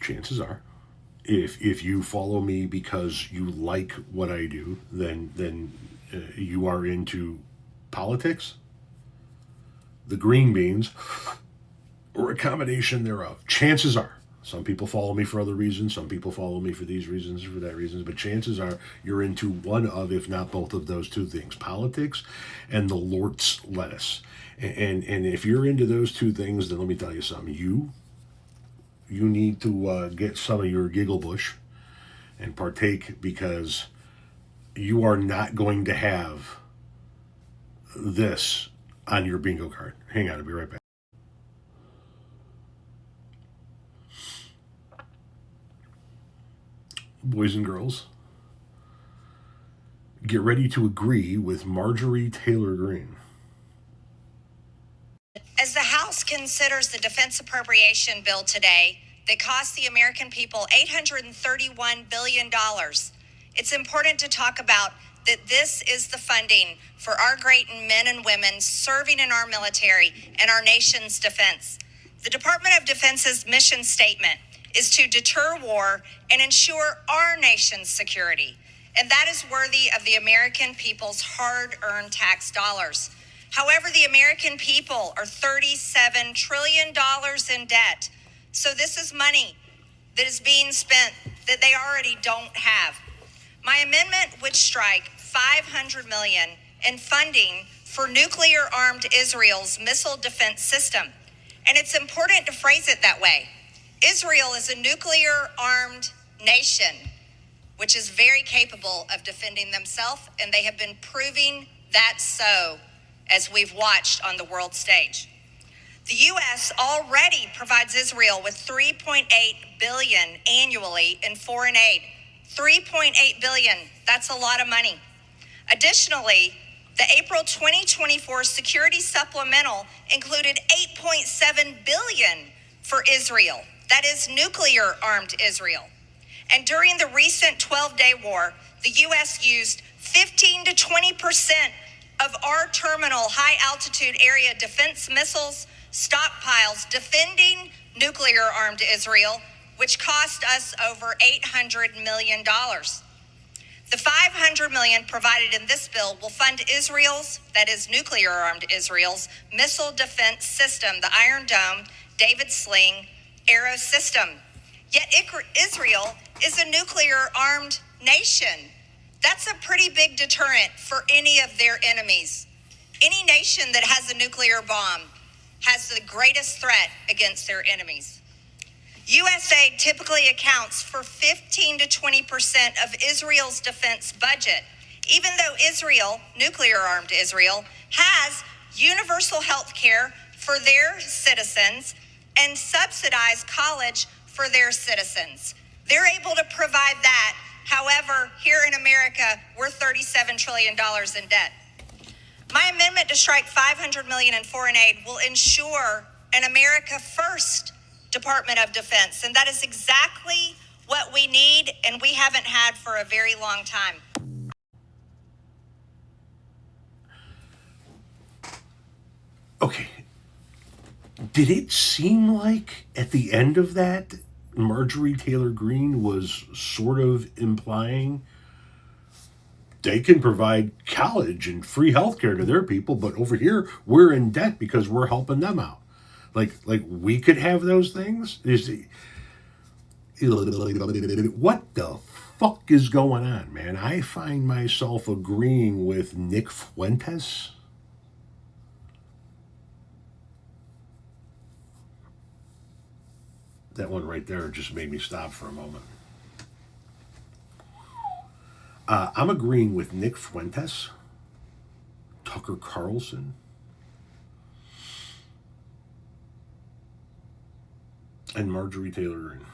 chances are, if you follow me because you like what I do, then you are into politics, the green beans, or a combination thereof. Chances are. Some people follow me for other reasons. Some people follow me for these reasons, for that reasons. But chances are you're into one of, if not both of those two things, politics and the Lord's lettuce. And if you're into those two things, then let me tell you something. You need to get some of your giggle bush and partake, because you are not going to have this on your bingo card. Hang on, I'll be right back. Boys and girls, get ready to agree with Marjorie Taylor Greene. As the House considers the defense appropriation bill today that costs the American people $831 billion, it's important to talk about that this is the funding for our great men and women serving in our military and our nation's defense. The Department of Defense's mission statement is to deter war and ensure our nation's security. And that is worthy of the American people's hard-earned tax dollars. However, the American people are $37 trillion in debt. So this is money that is being spent that they already don't have. My amendment would strike $500 million in funding for nuclear-armed Israel's missile defense system. And it's important to phrase it that way. Israel is a nuclear-armed nation, which is very capable of defending themselves, and they have been proving that so as we've watched on the world stage. The U.S. already provides Israel with $3.8 billion annually in foreign aid. $3.8 billion, that's a lot of money. Additionally, the April 2024 security supplemental included $8.7 billion for Israel. That is nuclear-armed Israel. And during the recent 12-day war, the U.S. used 15 to 20% of our terminal high-altitude area defense missiles stockpiles defending nuclear-armed Israel, which cost us over $800 million. The $500 million provided in this bill will fund Israel's, that is nuclear-armed Israel's, missile defense system, the Iron Dome, David Sling, Arrow system. Yet Israel is a nuclear-armed nation. That's a pretty big deterrent for any of their enemies. Any nation that has a nuclear bomb has the greatest threat against their enemies. U.S. aid typically accounts for 15 to 20% of Israel's defense budget, even though Israel, nuclear-armed Israel, has universal health care for their citizens and subsidized college for their citizens. They're able to provide that. However, here in America, we're $37 trillion in debt. My amendment to strike $500 million in foreign aid will ensure an America First Department of Defense, and that is exactly what we need and we haven't had for a very long time. Okay. Did it seem like at the end of that, Marjorie Taylor Greene was sort of implying they can provide college and free health care to their people, but over here we're in debt because we're helping them out? Like we could have those things? What the fuck is going on, man? I find myself agreeing with Nick Fuentes. That one right there just made me stop for a moment. I'm agreeing with Nick Fuentes, Tucker Carlson, and Marjorie Taylor Greene.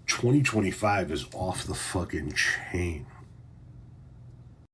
"2025 is off the fucking chain."